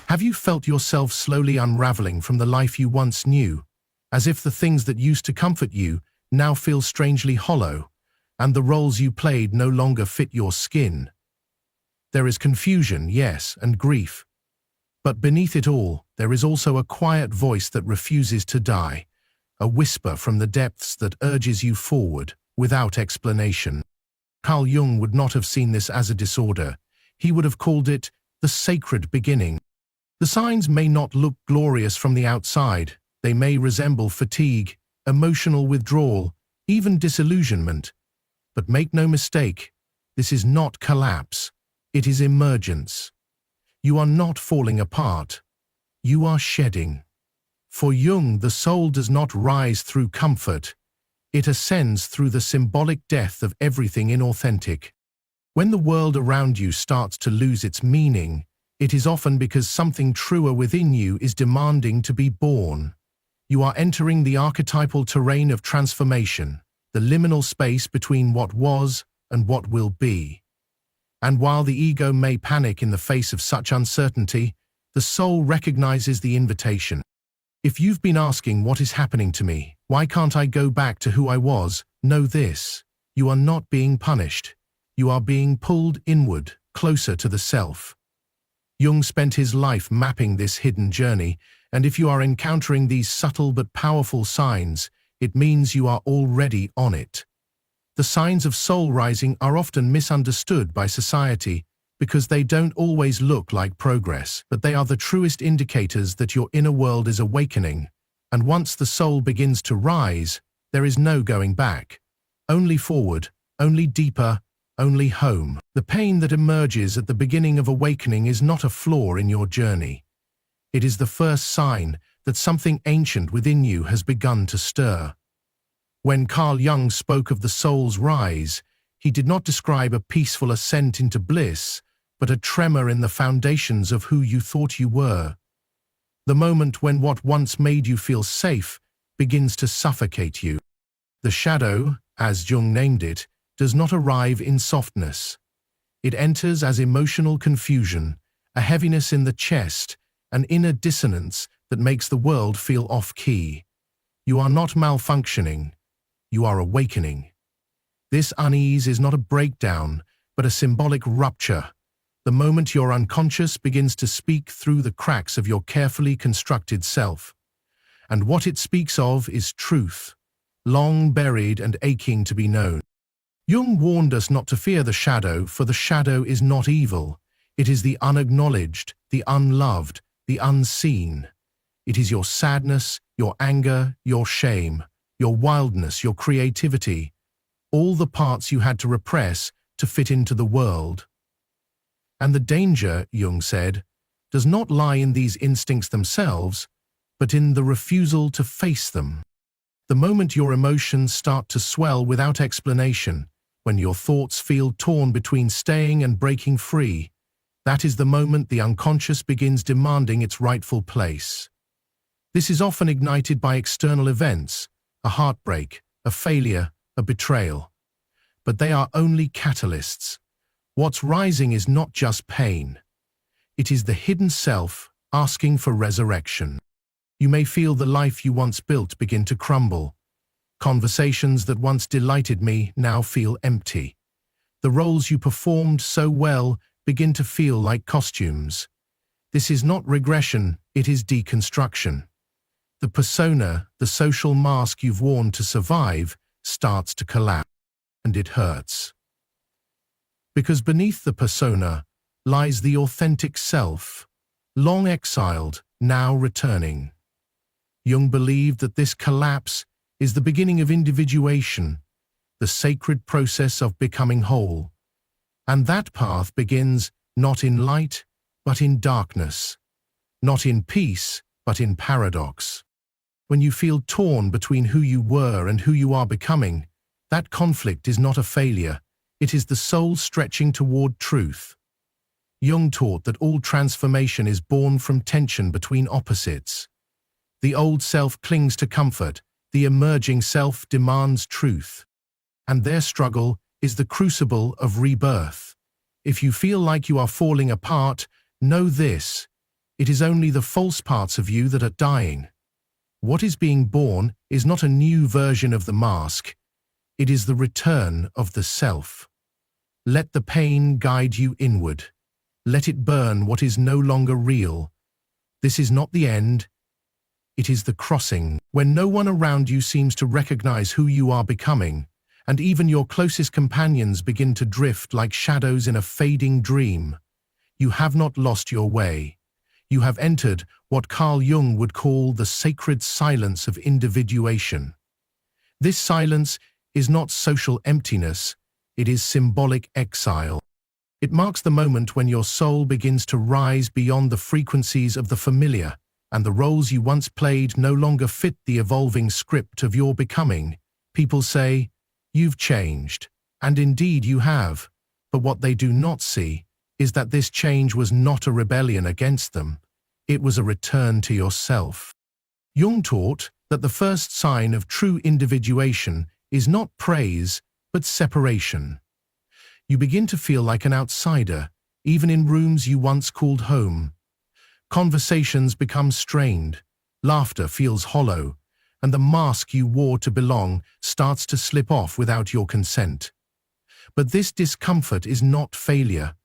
Have you felt yourself slowly unraveling from the life you once knew, as if the things that used to comfort you now feel strangely hollow, and the roles you played no longer fit your skin? There is confusion, yes, and grief. But beneath it all, there is also a quiet voice that refuses to die, a whisper from the depths that urges you forward, without explanation. Carl Jung would not have seen this as a disorder. He would have called it the sacred beginning. The signs may not look glorious from the outside. They may resemble fatigue, emotional withdrawal, even disillusionment. But make no mistake, this is not collapse. It is emergence. You are not falling apart. You are shedding. For Jung, the soul does not rise through comfort. It ascends through the symbolic death of everything inauthentic. When the world around you starts to lose its meaning, it is often because something truer within you is demanding to be born. You are entering the archetypal terrain of transformation, the liminal space between what was and what will be. And while the ego may panic in the face of such uncertainty, the soul recognizes the invitation. If you've been asking, what is happening to me? Why can't I go back to who I was? Know this: you are not being punished. You are being pulled inward, closer to the self. Jung spent his life mapping this hidden journey, and if you are encountering these subtle but powerful signs, it means you are already on it. The signs of soul rising are often misunderstood by society because they don't always look like progress, but they are the truest indicators that your inner world is awakening. And once the soul begins to rise, there is no going back. Only forward, only deeper, only home. The pain that emerges at the beginning of awakening is not a flaw in your journey. It is the first sign that something ancient within you has begun to stir. When Carl Jung spoke of the soul's rise, he did not describe a peaceful ascent into bliss, but a tremor in the foundations of who you thought you were. The moment when what once made you feel safe begins to suffocate you. The shadow, as Jung named it, does not arrive in softness. It enters as emotional confusion, a heaviness in the chest, an inner dissonance that makes the world feel off-key. You are not malfunctioning. You are awakening. This unease is not a breakdown, but a symbolic rupture. The moment your unconscious begins to speak through the cracks of your carefully constructed self. And what it speaks of is truth, long buried and aching to be known. Jung warned us not to fear the shadow, for the shadow is not evil. It is the unacknowledged, the unloved, the unseen. It is your sadness, your anger, your shame, your wildness, your creativity, all the parts you had to repress to fit into the world. And the danger, Jung said, does not lie in these instincts themselves, but in the refusal to face them. The moment your emotions start to swell without explanation, when your thoughts feel torn between staying and breaking free, that is the moment the unconscious begins demanding its rightful place. This is often ignited by external events, a heartbreak, a failure, a betrayal. But they are only catalysts. What's rising is not just pain. It is the hidden self asking for resurrection. You may feel the life you once built begin to crumble. Conversations that once delighted me now feel empty. The roles you performed so well begin to feel like costumes. This is not regression, it is deconstruction. The persona, the social mask you've worn to survive, starts to collapse, and it hurts. Because beneath the persona lies the authentic self, long exiled, now returning. Jung believed that this collapse is the beginning of individuation, the sacred process of becoming whole. And that path begins not in light, but in darkness, not in peace, but in paradox. When you feel torn between who you were and who you are becoming, that conflict is not a failure, it is the soul stretching toward truth. Jung taught that all transformation is born from tension between opposites. The old self clings to comfort, the emerging self demands truth. And their struggle is the crucible of rebirth. If you feel like you are falling apart, know this: It is only the false parts of you that are dying. What is being born is not a new version of the mask. It is the return of the self. Let the pain guide you inward. Let it burn what is no longer real. This is not the end. It is the crossing, when no one around you seems to recognize who you are becoming, and even your closest companions begin to drift like shadows in a fading dream. You have not lost your way. You have entered what Carl Jung would call the sacred silence of individuation. This silence is not social emptiness, it is symbolic exile. It marks the moment when your soul begins to rise beyond the frequencies of the familiar, and the roles you once played no longer fit the evolving script of your becoming. People say, "You've changed," and indeed you have, but what they do not see is that this change was not a rebellion against them. It was a return to yourself. Jung taught that the first sign of true individuation is not praise, but separation. You begin to feel like an outsider, even in rooms you once called home. Conversations become strained, laughter feels hollow, and the mask you wore to belong starts to slip off without your consent. But this discomfort is not failure,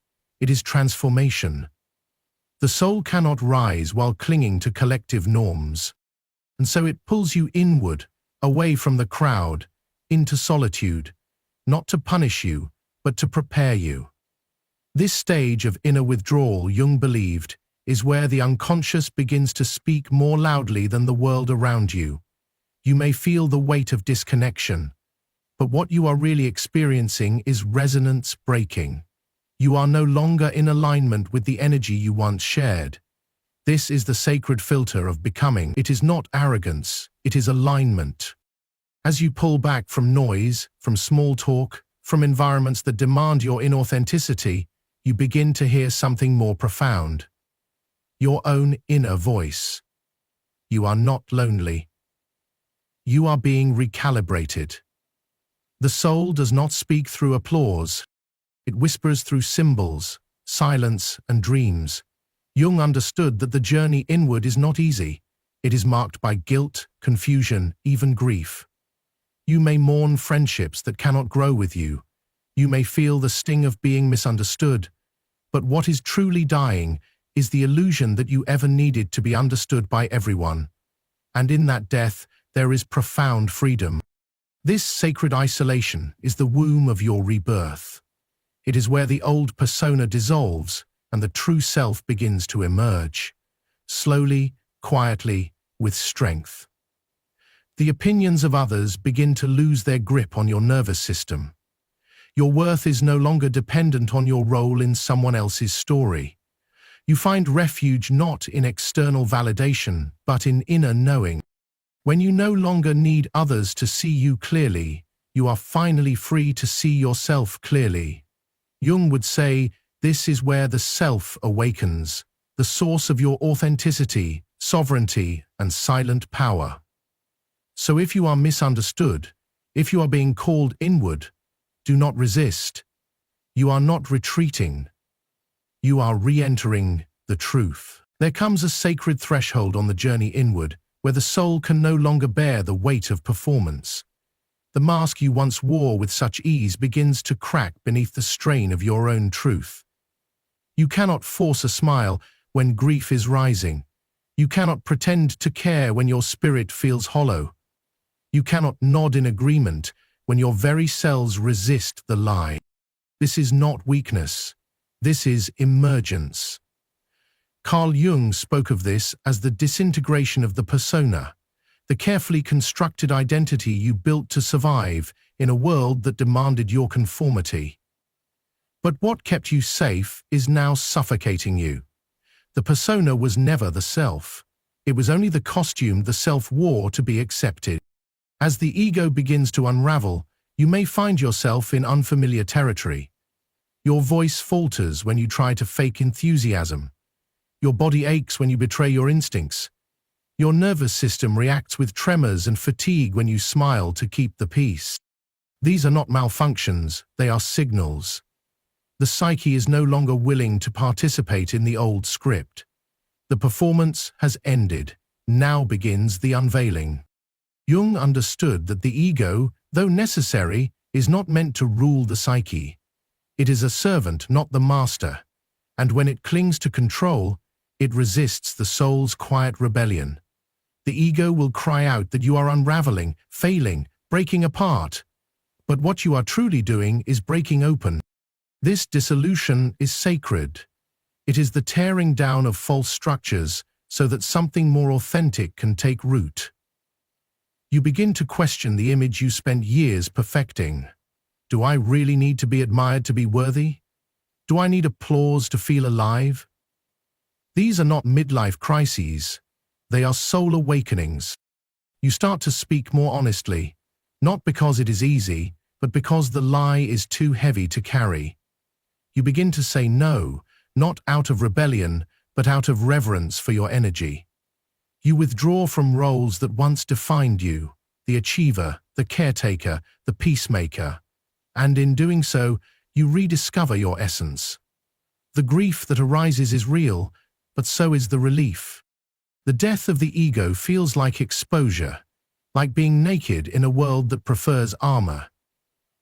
it is transformation. The soul cannot rise while clinging to collective norms, and so it pulls you inward, away from the crowd, into solitude, not to punish you, but to prepare you. This stage of inner withdrawal, Jung believed, is where the unconscious begins to speak more loudly than the world around you. You may feel the weight of disconnection, but what you are really experiencing is resonance breaking. You are no longer in alignment with the energy you once shared. This is the sacred filter of becoming. It is not arrogance, it is alignment. As you pull back from noise, from small talk, from environments that demand your inauthenticity, you begin to hear something more profound. Your own inner voice. You are not lonely. You are being recalibrated. The soul does not speak through applause. It whispers through symbols, silence, and dreams. Jung understood that the journey inward is not easy. It is marked by guilt, confusion, even grief. You may mourn friendships that cannot grow with you. You may feel the sting of being misunderstood. But what is truly dying is the illusion that you ever needed to be understood by everyone. And in that death, there is profound freedom. This sacred isolation is the womb of your rebirth. It is where the old persona dissolves and the true self begins to emerge. Slowly, quietly, with strength. The opinions of others begin to lose their grip on your nervous system. Your worth is no longer dependent on your role in someone else's story. You find refuge not in external validation, but in inner knowing. When you no longer need others to see you clearly, you are finally free to see yourself clearly. Jung would say, this is where the self awakens, the source of your authenticity, sovereignty, and silent power. So if you are misunderstood, if you are being called inward, do not resist. You are not retreating. You are re-entering the truth. There comes a sacred threshold on the journey inward, where the soul can no longer bear the weight of performance. The mask you once wore with such ease begins to crack beneath the strain of your own truth. You cannot force a smile when grief is rising. You cannot pretend to care when your spirit feels hollow. You cannot nod in agreement when your very cells resist the lie. This is not weakness. This is emergence. Carl Jung spoke of this as the disintegration of the persona, the carefully constructed identity you built to survive in a world that demanded your conformity. But what kept you safe is now suffocating you. The persona was never the self. It was only the costume the self wore to be accepted. As the ego begins to unravel, you may find yourself in unfamiliar territory. Your voice falters when you try to fake enthusiasm. Your body aches when you betray your instincts. Your nervous system reacts with tremors and fatigue when you smile to keep the peace. These are not malfunctions, they are signals. The psyche is no longer willing to participate in the old script. The performance has ended. Now begins the unveiling. Jung understood that the ego, though necessary, is not meant to rule the psyche. It is a servant, not the master. And when it clings to control, it resists the soul's quiet rebellion. The ego will cry out that you are unraveling, failing, breaking apart. But what you are truly doing is breaking open. This dissolution is sacred. It is the tearing down of false structures so that something more authentic can take root. You begin to question the image you spent years perfecting. Do I really need to be admired to be worthy? Do I need applause to feel alive? These are not midlife crises. They are soul awakenings. You start to speak more honestly, not because it is easy, but because the lie is too heavy to carry. You begin to say no, not out of rebellion, but out of reverence for your energy. You withdraw from roles that once defined you, the achiever, the caretaker, the peacemaker, and in doing so, you rediscover your essence. The grief that arises is real, but so is the relief. The death of the ego feels like exposure, like being naked in a world that prefers armor.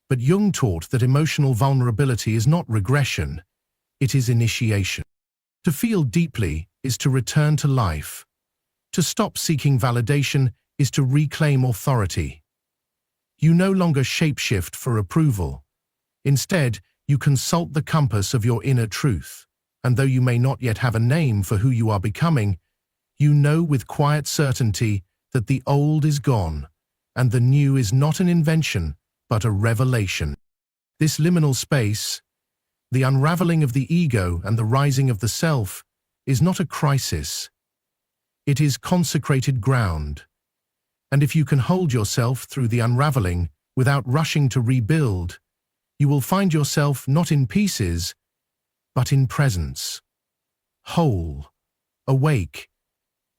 But Jung taught that emotional vulnerability is not regression, it is initiation. To feel deeply is to return to life. To stop seeking validation is to reclaim authority. You no longer shapeshift for approval. Instead, you consult the compass of your inner truth, and though you may not yet have a name for who you are becoming, you know with quiet certainty that the old is gone, and the new is not an invention, but a revelation. This liminal space, the unraveling of the ego and the rising of the self, is not a crisis. It is consecrated ground. And if you can hold yourself through the unraveling without rushing to rebuild, you will find yourself not in pieces, but in presence. Whole, awake,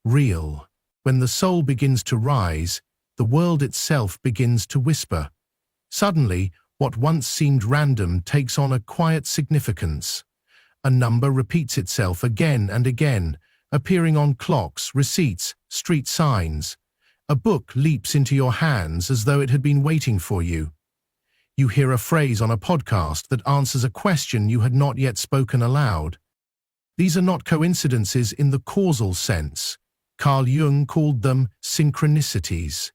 real. When the soul begins to rise, the world itself begins to whisper. Suddenly, what once seemed random takes on a quiet significance. A number repeats itself again and again, appearing on clocks, receipts, street signs. A book leaps into your hands as though it had been waiting for you. You hear a phrase on a podcast that answers a question you had not yet spoken aloud. These are not coincidences in the causal sense. Carl Jung called them synchronicities,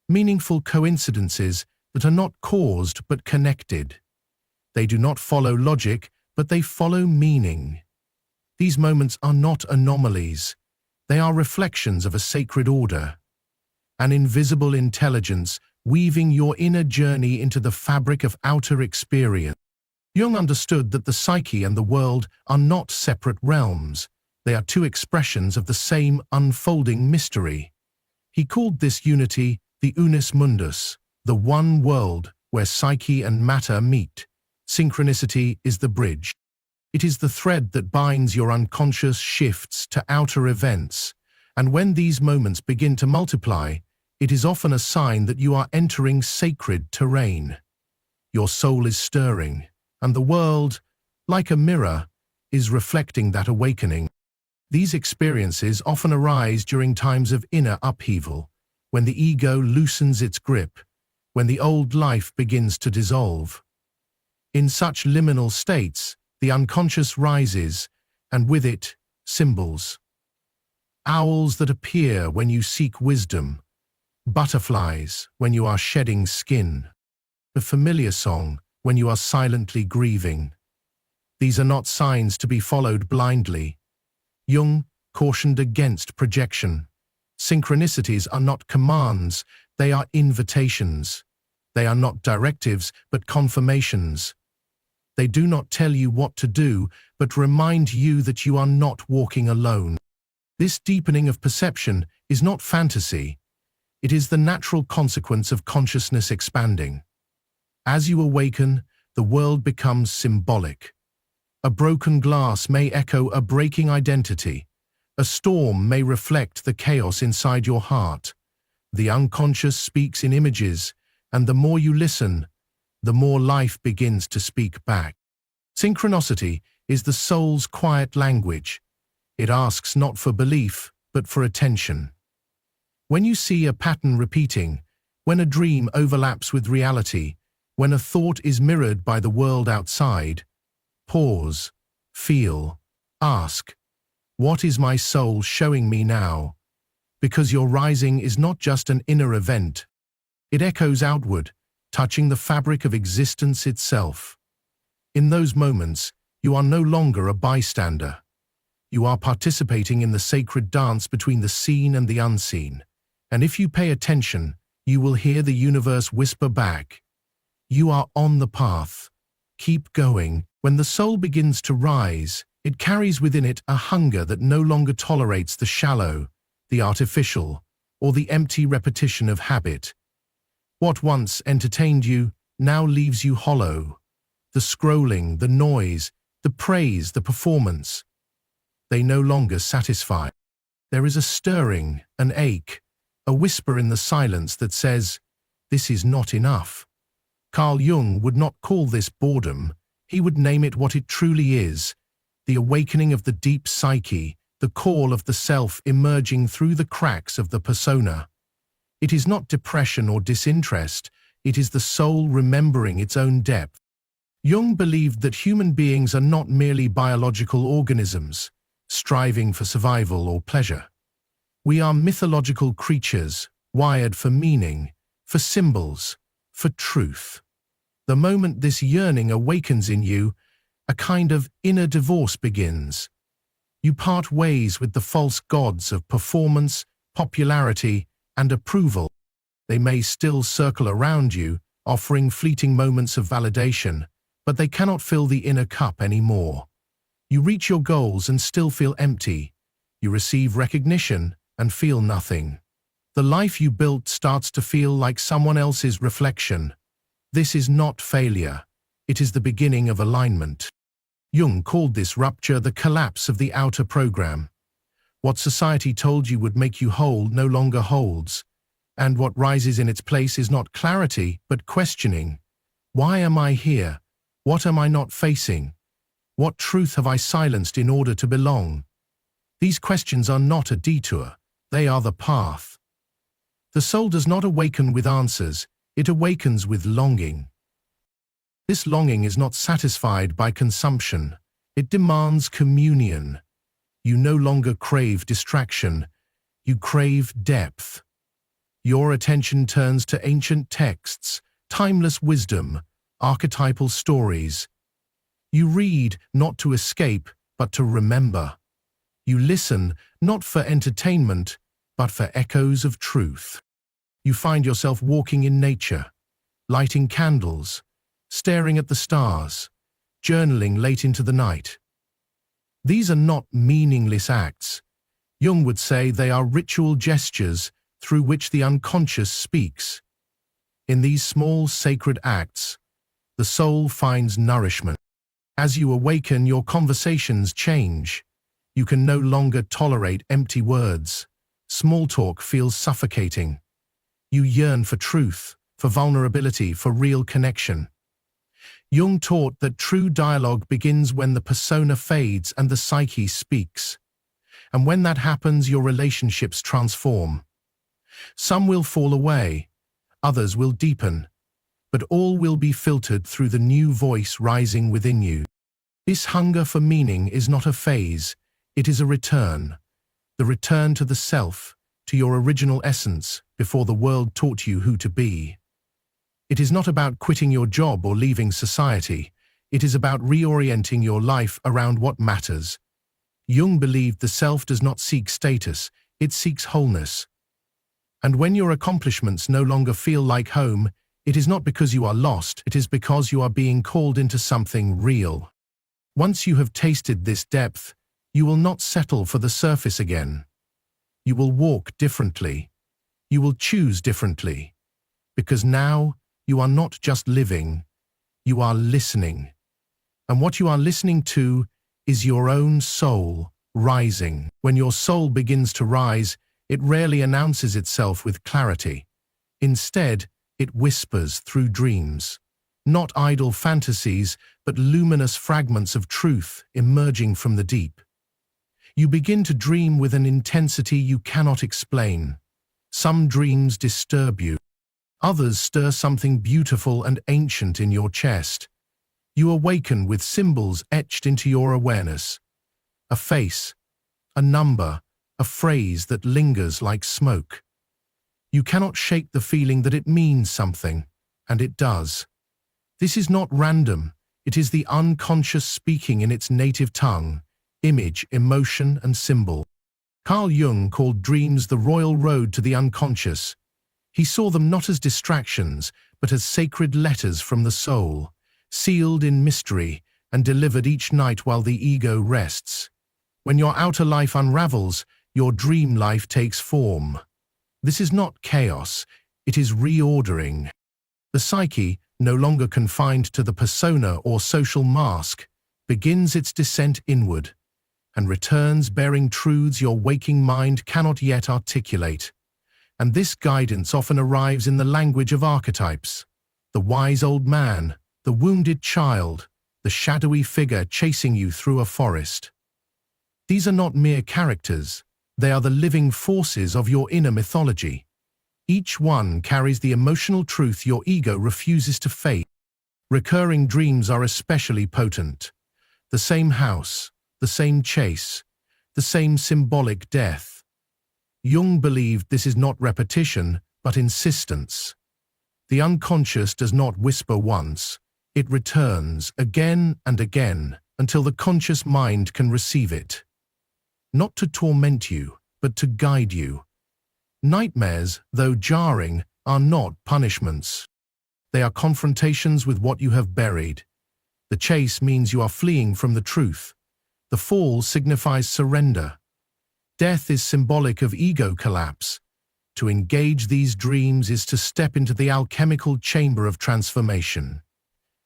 meaningful coincidences that are not caused but connected. They do not follow logic, but they follow meaning. These moments are not anomalies. They are reflections of a sacred order, an invisible intelligence weaving your inner journey into the fabric of outer experience. Jung understood that the psyche and the world are not separate realms. They are two expressions of the same unfolding mystery. He called this unity the unus mundus, the one world where psyche and matter meet. Synchronicity is the bridge. It is the thread that binds your unconscious shifts to outer events, and when these moments begin to multiply, it is often a sign that you are entering sacred terrain. Your soul is stirring, and the world, like a mirror, is reflecting that awakening. These experiences often arise during times of inner upheaval, when the ego loosens its grip, when the old life begins to dissolve. In such liminal states, the unconscious rises, and with it, symbols. Owls that appear when you seek wisdom, butterflies when you are shedding skin, a familiar song when you are silently grieving. These are not signs to be followed blindly. Jung cautioned against projection. Synchronicities are not commands, they are invitations. They are not directives, but confirmations. They do not tell you what to do, but remind you that you are not walking alone. This deepening of perception is not fantasy. It is the natural consequence of consciousness expanding. As you awaken, the world becomes symbolic. A broken glass may echo a breaking identity. A storm may reflect the chaos inside your heart. The unconscious speaks in images, and the more you listen, the more life begins to speak back. Synchronicity is the soul's quiet language. It asks not for belief, but for attention. When you see a pattern repeating, when a dream overlaps with reality, when a thought is mirrored by the world outside, pause, feel, ask, what is my soul showing me now? Because your rising is not just an inner event. It echoes outward, touching the fabric of existence itself. In those moments, you are no longer a bystander. You are participating in the sacred dance between the seen and the unseen. And if you pay attention, you will hear the universe whisper back, "You are on the path. Keep going." When the soul begins to rise, it carries within it a hunger that no longer tolerates the shallow, the artificial, or the empty repetition of habit. What once entertained you now leaves you hollow. The scrolling, the noise, the praise, the performance, they no longer satisfy. There is a stirring, an ache, a whisper in the silence that says, "This is not enough." Carl Jung would not call this boredom. He would name it what it truly is, the awakening of the deep psyche, the call of the self emerging through the cracks of the persona. It is not depression or disinterest, it is the soul remembering its own depth. Jung believed that human beings are not merely biological organisms, striving for survival or pleasure. We are mythological creatures, wired for meaning, for symbols, for truth. The moment this yearning awakens in you, a kind of inner divorce begins. You part ways with the false gods of performance, popularity, and approval. They may still circle around you, offering fleeting moments of validation, but they cannot fill the inner cup anymore. You reach your goals and still feel empty. You receive recognition and feel nothing. The life you built starts to feel like someone else's reflection. This is not failure. It is the beginning of alignment. Jung called this rupture the collapse of the outer program. What society told you would make you whole no longer holds, and what rises in its place is not clarity, but questioning. Why am I here? What am I not facing? What truth have I silenced in order to belong? These questions are not a detour, they are the path. The soul does not awaken with answers, it awakens with longing. This longing is not satisfied by consumption, it demands communion. You no longer crave distraction, you crave depth. Your attention turns to ancient texts, timeless wisdom, archetypal stories. You read not to escape, but to remember. You listen not for entertainment, but for echoes of truth. You find yourself walking in nature, lighting candles, staring at the stars, journaling late into the night. These are not meaningless acts. Jung would say they are ritual gestures through which the unconscious speaks. In these small sacred acts, the soul finds nourishment. As you awaken, your conversations change. You can no longer tolerate empty words. Small talk feels suffocating. You yearn for truth, for vulnerability, for real connection. Jung taught that true dialogue begins when the persona fades and the psyche speaks. And when that happens, your relationships transform. Some will fall away, others will deepen, but all will be filtered through the new voice rising within you. This hunger for meaning is not a phase, it is a return. The return to the self, to your original essence, before the world taught you who to be. It is not about quitting your job or leaving society. It is about reorienting your life around what matters. Jung believed the self does not seek status, it seeks wholeness. And when your accomplishments no longer feel like home, it is not because you are lost, it is because you are being called into something real. Once you have tasted this depth, you will not settle for the surface again. You will walk differently. You will choose differently. Because now, you are not just living, you are listening. And what you are listening to is your own soul rising. When your soul begins to rise, it rarely announces itself with clarity. Instead, it whispers through dreams. Not idle fantasies, but luminous fragments of truth emerging from the deep. You begin to dream with an intensity you cannot explain. Some dreams disturb you. Others stir something beautiful and ancient in your chest. You awaken with symbols etched into your awareness. A face, a number, a phrase that lingers like smoke. You cannot shake the feeling that it means something, and it does. This is not random. It is the unconscious speaking in its native tongue, image, emotion, and symbol. Carl Jung called dreams the royal road to the unconscious. He saw them not as distractions, but as sacred letters from the soul, sealed in mystery and delivered each night while the ego rests. When your outer life unravels, your dream life takes form. This is not chaos, it is reordering. The psyche, no longer confined to the persona or social mask, begins its descent inward and returns bearing truths your waking mind cannot yet articulate. And this guidance often arrives in the language of archetypes. The wise old man, the wounded child, the shadowy figure chasing you through a forest. These are not mere characters, they are the living forces of your inner mythology. Each one carries the emotional truth your ego refuses to face. Recurring dreams are especially potent. The same house, the same chase, the same symbolic death. Jung believed this is not repetition, but insistence. The unconscious does not whisper once, it returns again and again until the conscious mind can receive it. Not to torment you, but to guide you. Nightmares, though jarring, are not punishments. They are confrontations with what you have buried. The chase means you are fleeing from the truth. The fall signifies surrender. Death is symbolic of ego collapse. To engage these dreams is to step into the alchemical chamber of transformation.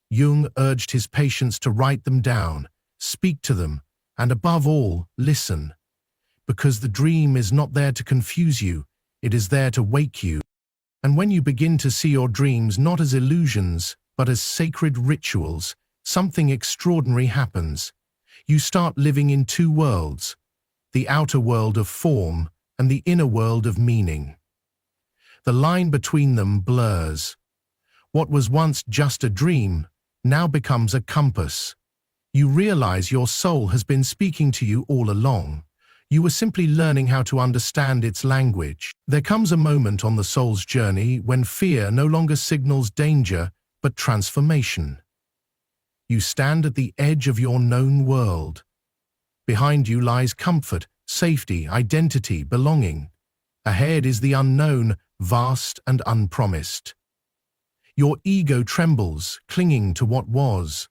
Jung urged his patients to write them down, speak to them, and above all, listen. Because the dream is not there to confuse you, it is there to wake you. And when you begin to see your dreams not as illusions, but as sacred rituals, something extraordinary happens. You start living in two worlds, the outer world of form and the inner world of meaning. The line between them blurs. What was once just a dream now becomes a compass. You realize your soul has been speaking to you all along. You were simply learning how to understand its language. There comes a moment on the soul's journey when fear no longer signals danger, but transformation. You stand at the edge of your known world. Behind you lies comfort, safety, identity, belonging. Ahead is the unknown, vast and unpromised. Your ego trembles, clinging to what was.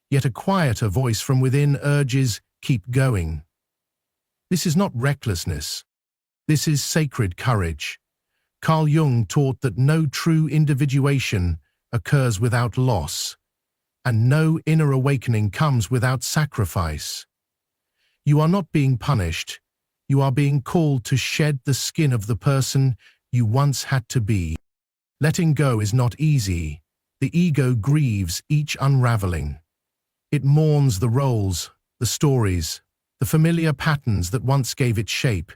Yet a quieter voice from within urges, keep going. This is not recklessness. This is sacred courage. Carl Jung taught that no true individuation occurs without loss, and no inner awakening comes without sacrifice. You are not being punished. You are being called to shed the skin of the person you once had to be. Letting go is not easy. The ego grieves each unraveling. It mourns the roles, the stories, the familiar patterns that once gave it shape.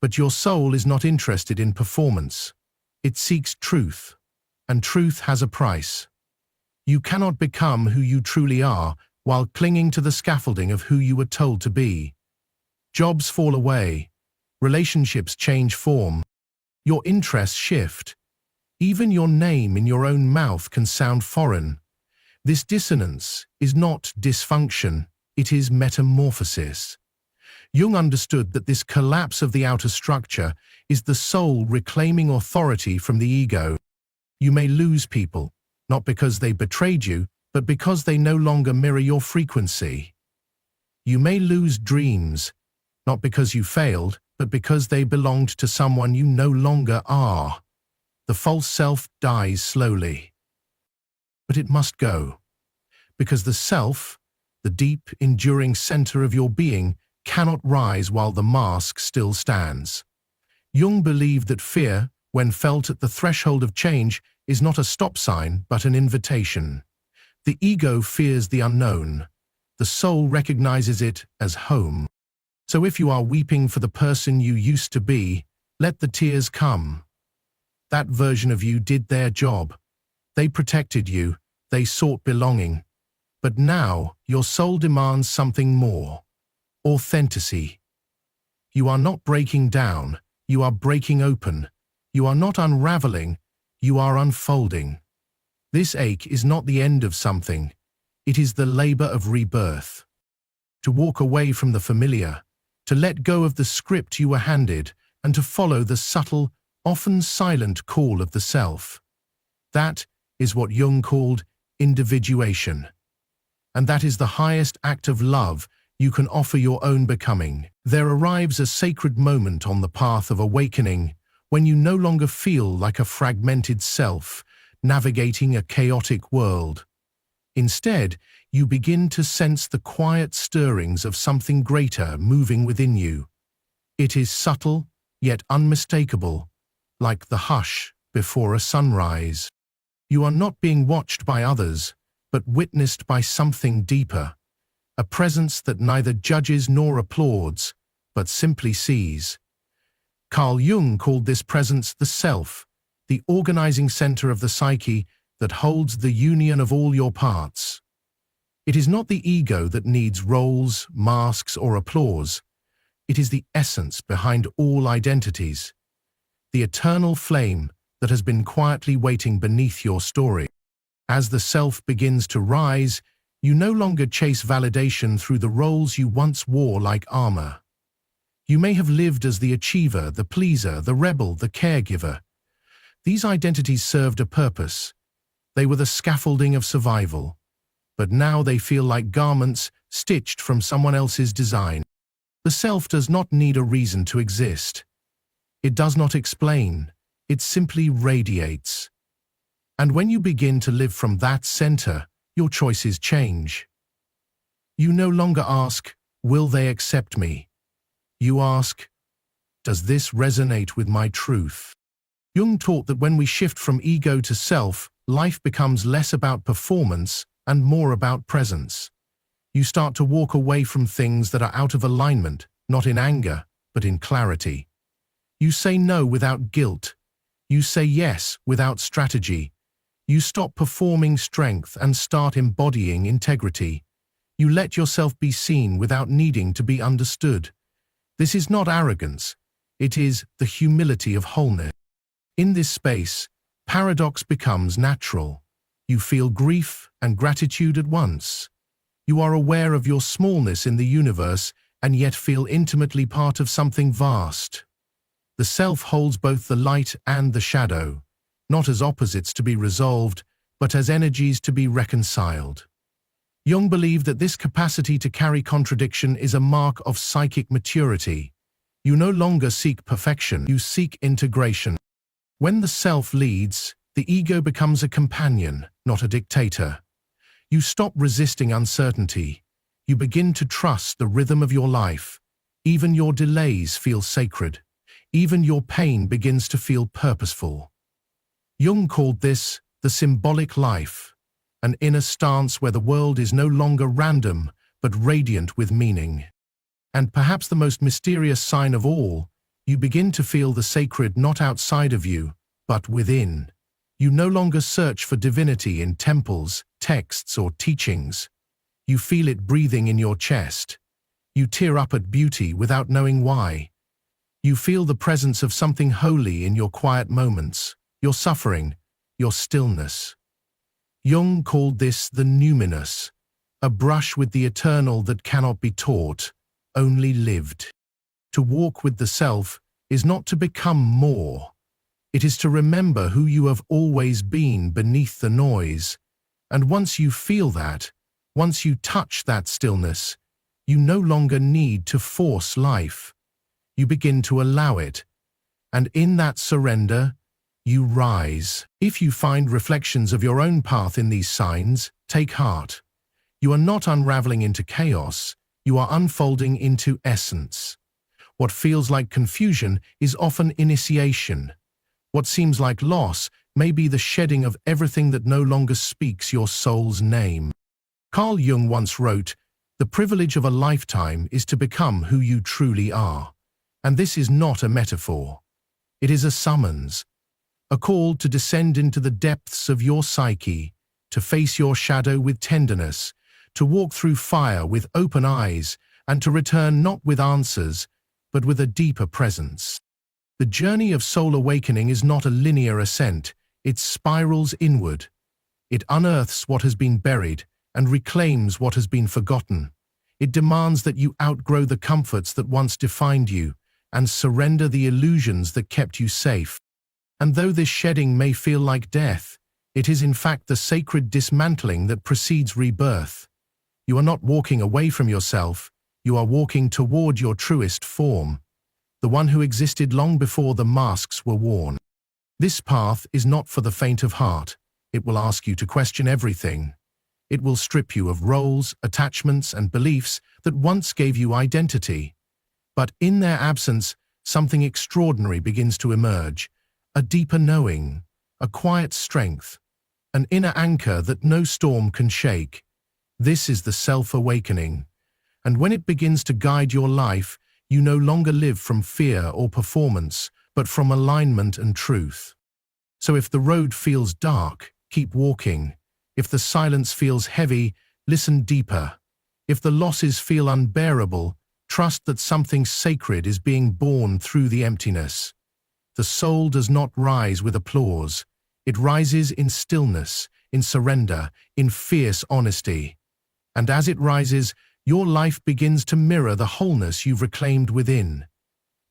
But your soul is not interested in performance. It seeks truth, and truth has a price. You cannot become who you truly are while clinging to the scaffolding of who you were told to be. Jobs fall away. Relationships change form. Your interests shift. Even your name in your own mouth can sound foreign. This dissonance is not dysfunction, it is metamorphosis. Jung understood that this collapse of the outer structure is the soul reclaiming authority from the ego. You may lose people, not because they betrayed you, but because they no longer mirror your frequency. You may lose dreams, not because you failed, but because they belonged to someone you no longer are. The false self dies slowly. But it must go, because the self, the deep, enduring center of your being, cannot rise while the mask still stands. Jung believed that fear, when felt at the threshold of change, is not a stop sign but an invitation. The ego fears the unknown. The soul recognizes it as home. So if you are weeping for the person you used to be, let the tears come. That version of you did their job. They protected you, they sought belonging. But now, your soul demands something more. Authenticity. You are not breaking down, you are breaking open. You are not unraveling, you are unfolding. This ache is not the end of something, it is the labor of rebirth. To walk away from the familiar, to let go of the script you were handed, and to follow the subtle, often silent call of the self. That is what Jung called individuation. And that is the highest act of love you can offer your own becoming. There arrives a sacred moment on the path of awakening when you no longer feel like a fragmented self navigating a chaotic world. Instead, you begin to sense the quiet stirrings of something greater moving within you. It is subtle, yet unmistakable, like the hush before a sunrise. You are not being watched by others, but witnessed by something deeper, a presence that neither judges nor applauds, but simply sees. Carl Jung called this presence the self, the organizing center of the psyche that holds the union of all your parts. It is not the ego that needs roles, masks, or applause. It is the essence behind all identities, the eternal flame that has been quietly waiting beneath your story. As the self begins to rise, you no longer chase validation through the roles you once wore like armor. You may have lived as the achiever, the pleaser, the rebel, the caregiver. These identities served a purpose. They were the scaffolding of survival. But now they feel like garments stitched from someone else's design. The self does not need a reason to exist. It does not explain. It simply radiates. And when you begin to live from that center, your choices change. You no longer ask, will they accept me? You ask, does this resonate with my truth? Jung taught that when we shift from ego to self, life becomes less about performance and more about presence. You start to walk away from things that are out of alignment, not in anger, but in clarity. You say no without guilt. You say yes without strategy. You stop performing strength and start embodying integrity. You let yourself be seen without needing to be understood. This is not arrogance. It is the humility of wholeness. In this space, paradox becomes natural. You feel grief and gratitude at once. You are aware of your smallness in the universe and yet feel intimately part of something vast. The self holds both the light and the shadow, not as opposites to be resolved, but as energies to be reconciled. Jung believed that this capacity to carry contradiction is a mark of psychic maturity. You no longer seek perfection, you seek integration. When the self leads, the ego becomes a companion, not a dictator. You stop resisting uncertainty. You begin to trust the rhythm of your life. Even your delays feel sacred. Even your pain begins to feel purposeful. Jung called this the symbolic life, an inner stance where the world is no longer random, but radiant with meaning. And perhaps the most mysterious sign of all, you begin to feel the sacred not outside of you, but within. You no longer search for divinity in temples, texts, or teachings. You feel it breathing in your chest. You tear up at beauty without knowing why. You feel the presence of something holy in your quiet moments, your suffering, your stillness. Jung called this the numinous, a brush with the eternal that cannot be taught, only lived. To walk with the self is not to become more. It is to remember who you have always been beneath the noise. And once you feel that, once you touch that stillness, you no longer need to force life. You begin to allow it. And in that surrender, you rise. If you find reflections of your own path in these signs, take heart. You are not unraveling into chaos, you are unfolding into essence. What feels like confusion is often initiation. What seems like loss may be the shedding of everything that no longer speaks your soul's name. Carl Jung once wrote, The privilege of a lifetime is to become who you truly are. And this is not a metaphor. It is a summons, a call to descend into the depths of your psyche, to face your shadow with tenderness, to walk through fire with open eyes, and to return not with answers, but with a deeper presence. The journey of soul awakening is not a linear ascent, it spirals inward. It unearths what has been buried and reclaims what has been forgotten. It demands that you outgrow the comforts that once defined you and surrender the illusions that kept you safe. And though this shedding may feel like death, it is in fact the sacred dismantling that precedes rebirth. You are not walking away from yourself, you are walking toward your truest form, the one who existed long before the masks were worn. This path is not for the faint of heart. It will ask you to question everything. It will strip you of roles, attachments, and beliefs that once gave you identity. But in their absence, something extraordinary begins to emerge, a deeper knowing, a quiet strength, an inner anchor that no storm can shake. This is the self-awakening, and when it begins to guide your life, you no longer live from fear or performance, but from alignment and truth. So if the road feels dark, keep walking. If the silence feels heavy, listen deeper. If the losses feel unbearable, trust that something sacred is being born through the emptiness. The soul does not rise with applause. It rises in stillness, in surrender, in fierce honesty. And as it rises, your life begins to mirror the wholeness you've reclaimed within.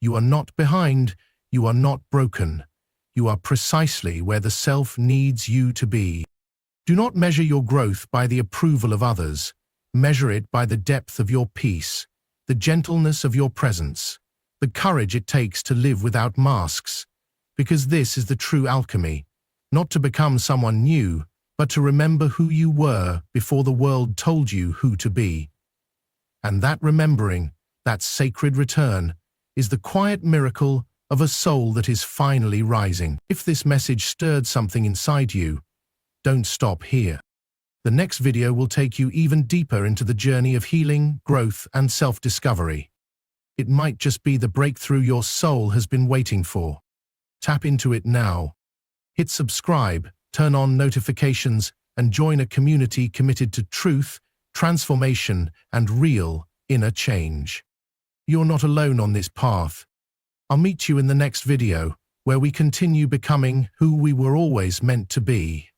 You are not behind, you are not broken. You are precisely where the self needs you to be. Do not measure your growth by the approval of others. Measure it by the depth of your peace, the gentleness of your presence, the courage it takes to live without masks. Because this is the true alchemy, not to become someone new, but to remember who you were before the world told you who to be. And that remembering, that sacred return, is the quiet miracle of a soul that is finally rising. If this message stirred something inside you, don't stop here. The next video will take you even deeper into the journey of healing, growth, and self-discovery. It might just be the breakthrough your soul has been waiting for. Tap into it now. Hit subscribe, turn on notifications, and join a community committed to truth, transformation, and real inner change. You're not alone on this path. I'll meet you in the next video, where we continue becoming who we were always meant to be.